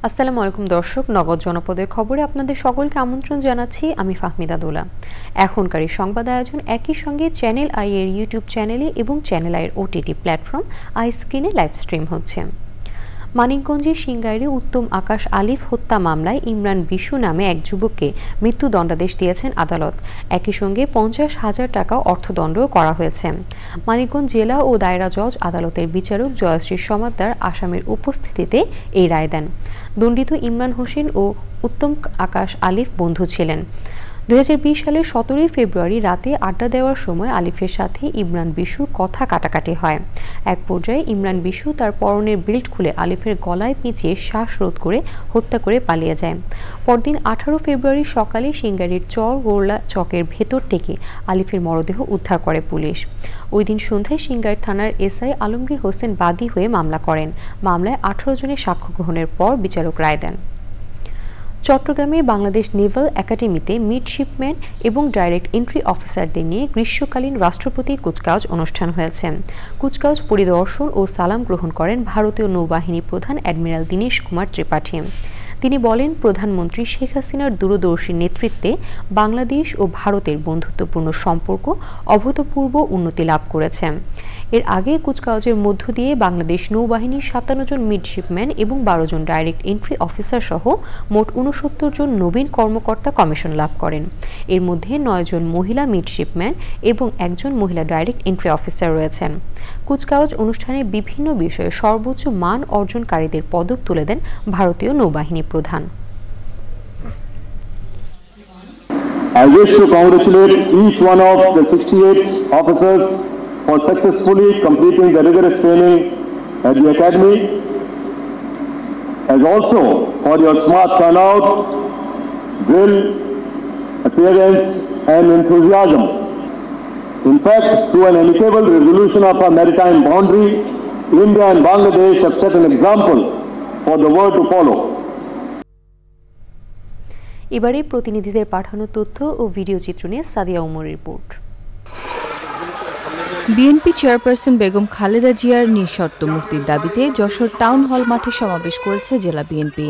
আসসালামু আলাইকুম দর্শক, নগদ জনপদের খবরে আপনাদের সকলকে আমন্ত্রণ জানাচ্ছি। আমি ফাহমিদা দোলা। এখনকার এই সংবাদ আয়োজন একই সঙ্গে চ্যানেল আই এর ইউটিউব চ্যানেলে এবং চ্যানেল আই এর ওটিটি প্ল্যাটফর্ম আই স্ক্রিনে লাইভ স্ট্রিম হচ্ছে। মানিকগঞ্জের সিংগাইরে উত্তম আকাশ আলিফ হত্যা মামলায় ইমরান বিশু নামে এক যুবককে মৃত্যুদণ্ডাদেশ দিয়েছেন আদালত। একই সঙ্গে 50,000 টাকা অর্থদণ্ডও করা হয়েছে। মানিকগঞ্জ জেলা ও দায়রা জজ আদালতের বিচারক জয়শ্রী সমাদ্দার আসামির উপস্থিতিতে এই রায় দেন। দণ্ডিত ইমরান হোসেন ও উত্তম আকাশ আলিফ বন্ধু ছিলেন। 2020 সালের 17 ফেব্রুয়ারি রাতে আড্ডা দেওয়ার সময় আলিফের সাথে ইমরান বিশুর কথা কাটাকাটি হয়। এক পর্যায়ে ইমরান বিশু তার পরনের বেল্ট খুলে আলিফের গলায় পেঁচিয়ে শ্বাসরোধ করে হত্যা করে পালিয়ে যায়। পরদিন 18 ফেব্রুয়ারি সকালে সিংগাইরের চর গোরলা চকের ভেতর থেকে আলিফের মরদেহ উদ্ধার করে পুলিশ। ওই দিন সন্ধ্যায় সিংগাইর থানার এসআই আলমগীর হোসেন বাদী হয়ে মামলা করেন। মামলায় 18 জনের সাক্ষ্য গ্রহণের পর বিচারক রায় দেন। চট্টগ্রামে বাংলাদেশ নেভাল একাডেমিতে মিডশিপম্যান এবং ডাইরেক্ট এন্ট্রি অফিসারদের নিয়ে গ্রীষ্মকালীন রাষ্ট্রপতি কুচকাওয়াজ অনুষ্ঠান হয়েছে। কুচকাওয়াজ পরিদর্শন ও সালাম গ্রহণ করেন ভারতীয় নৌবাহিনী প্রধান অ্যাডমিরাল দীনেশ কুমার ত্রিপাঠী। তিনি বলেন, প্রধানমন্ত্রী শেখ হাসিনার দূরদর্শী নেতৃত্বে বাংলাদেশ ও ভারতের বন্ধুত্বপূর্ণ সম্পর্ক অভূতপূর্ব উন্নতি লাভ করেছে। এর আগে কুচকাওয়াজের মধ্য দিয়ে বাংলাদেশ নৌবাহিনীর 57 জন মিডশিপম্যান এবং 12 জন ডাইরেক্ট এন্ট্রি অফিসার সহ মোট 69 জন নবীন কর্মকর্তা কমিশন লাভ করেন। এর মধ্যে 9 জন মহিলা মিডশিপম্যান এবং 1 জন মহিলা ডাইরেক্ট এন্ট্রি অফিসার রয়েছেন। কুচকাওয়াজ অনুষ্ঠানে বিভিন্ন বিষয়ে সর্বোচ্চ মান অর্জনকারীদের পদক তুলে দেন ভারতীয় নৌবাহিনী প্রধান। I wish to congratulate each one of the 68 officers for successfully completing the rigorous training at the Academy, as also for your smart turnout, drill, appearance and enthusiasm. In fact, through an amicable resolution of our maritime boundary, India and Bangladesh have set an example for the world to follow. এবারে প্রতিনিধিদের পাঠানো তথ্য ও video চিত্র নিয়ে সাদিয়া উমরের report. BNP chairperson Begum Khaleda জিয়ার নিঃশর্ত মুক্তির দাবিতে যশোর টাউন হল মাঠে সমাবেশ করেছে জেলা বিএনপি।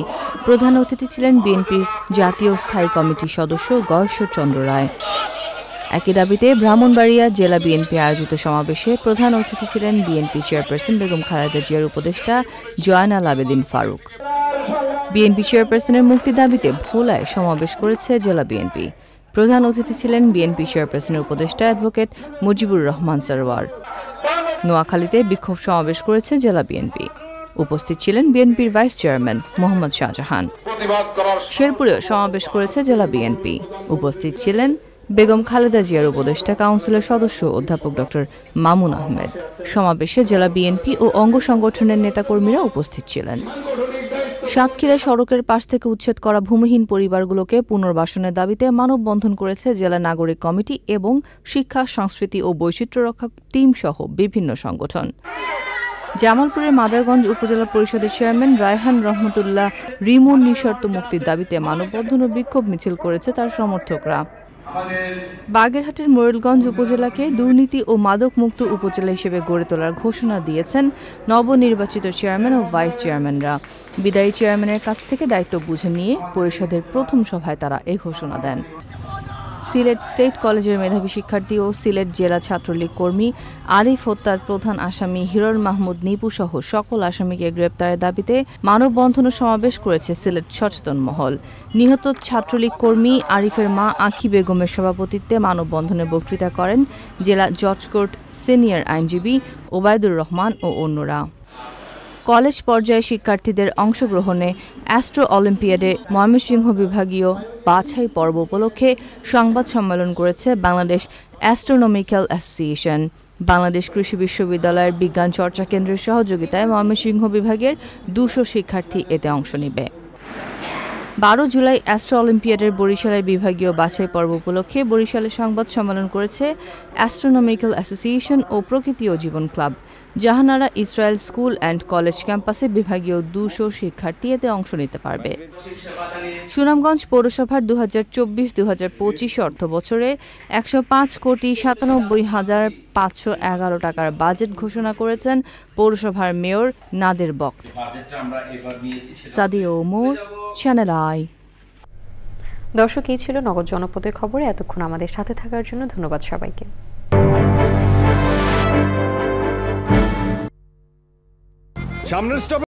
প্রধান অতিথি ছিলেন বিএনপির জাতীয় স্থায়ী কমিটির সদস্য গয়েশ্বর চন্দ্র রায়। একই দাবিতে ব্রাহ্মণবাড়িয়া জেলা বিএনপি আয়োজিত সমাবেশে প্রধান অতিথি ছিলেন বিএনপি চেয়ারপারসন বেগম খালেদা জিয়ার উপদেষ্টা জয়নাল আবেদিন ফারুক। বিএনপি চেয়ারপারসনের মুক্তির দাবিতে ভোলায় সমাবেশ করেছে জেলা বিএনপি। প্রধান অতিথি ছিলেন বিএনপি চেয়ারপারসনের উপদেষ্টা অ্যাডভোকেট মুজিবুর রহমান সরওয়ার। নোয়াখালীতে বিক্ষোভ সমাবেশ করেছে জেলা বিএনপি। উপস্থিত ছিলেন বিএনপির ভাইস চেয়ারম্যান মোহাম্মদ শাহজাহান। শেরপুরেও সমাবেশ করেছে জেলা বিএনপি। উপস্থিত ছিলেন বেগম খালেদা জিয়ার উপদেষ্টা কাউন্সিলের সদস্য অধ্যাপক ডক্টর মামুন আহমেদ। সমাবেশে জেলা বিএনপি ও অঙ্গ সংগঠনের নেতাকর্মীরা উপস্থিত ছিলেন। সাতক্ষীরা সড়কের পাশ থেকে উচ্ছেদ করা ভূমিহীন পরিবারগুলোকে পুনর্বাসনের দাবিতে মানববন্ধন করেছে জেলা নাগরিক কমিটি এবং শিক্ষা, সংস্কৃতি ও বৈচিত্র্য রক্ষা টিম সহ বিভিন্ন সংগঠন। জামালপুরের মাদারগঞ্জ উপজেলা পরিষদের চেয়ারম্যান রায়হান রহমতুল্লাহ রিমুর নিঃশর্ত মুক্তির দাবিতে মানববন্ধন ও বিক্ষোভ মিছিল করেছে তার সমর্থকরা। বাগেরহাটের মোরেলগঞ্জ উপজেলাকে দুর্নীতি ও মাদক মুক্ত উপজেলা হিসেবে গড়ে তোলার ঘোষণা দিয়েছেন নবনির্বাচিত চেয়ারম্যান ও ভাইস চেয়ারম্যানরা। বিদায়ী চেয়ারম্যানের কাছ থেকে দায়িত্ব বুঝে নিয়ে পরিষদের প্রথম সভায় তারা এই ঘোষণা দেন। সিলেট স্টেট কলেজের মেধাবী শিক্ষার্থী ও সিলেট জেলা ছাত্রলীগ কর্মী আরিফ হত্যার প্রধান আসামি হিরর মাহমুদ নিপু সহ সকল আসামিকে গ্রেপ্তারের দাবিতে মানববন্ধন ও সমাবেশ করেছে সিলেট সচেতন মহল। নিহত ছাত্রলীগ কর্মী আরিফের মা আঁখি বেগমের সভাপতিত্বে মানববন্ধনে বক্তৃতা করেন জেলা জজ কোর্ট সিনিয়র আইনজীবী ওবায়দুর রহমান ও অন্যরা। কলেজ পর্যায়ে শিক্ষার্থীদের অংশগ্রহণে অ্যাস্ট্রো অলিম্পিয়াডে ময়মনসিংহ বিভাগীয় বাছাই পর্ব উপলক্ষে সংবাদ সম্মেলন করেছে বাংলাদেশ অ্যাস্ট্রোনমিক্যাল অ্যাসোসিয়েশন। বাংলাদেশ কৃষি বিশ্ববিদ্যালয়ের বিজ্ঞান চর্চা কেন্দ্রের সহযোগিতায় ময়মনসিংহ বিভাগের 200 শিক্ষার্থী এতে অংশ নেবে। 12 জুলাই অ্যাস্ট্রো অলিম্পিয়াডের বরিশালের বিভাগীয় বাছাই পর্ব উপলক্ষে বরিশালে সংবাদ সম্মেলন করেছে অ্যাস্ট্রোনমিক্যাল অ্যাসোসিয়েশন ও প্রকৃতি ও জীবন club. Jahanara Israel school and college ক্যাম্পাসে বিভাগীয় 200 শিক্ষার্থী এতে অংশ নিতে পারবে। সুনামগঞ্জ পৌরসভার 2024-2025 অর্থ বছরে 105,97,511 টাকার বাজেট ঘোষণা করেছেন পৌরসভার mayor Nader Bakht. Sadia Omar, channel I. দর্শক, এই ছিল নগদ জনপদের খবরে। এতক্ষণ আমাদের সাথে থাকার জন্য ধন্যবাদ সবাইকে। সামনের স্টপে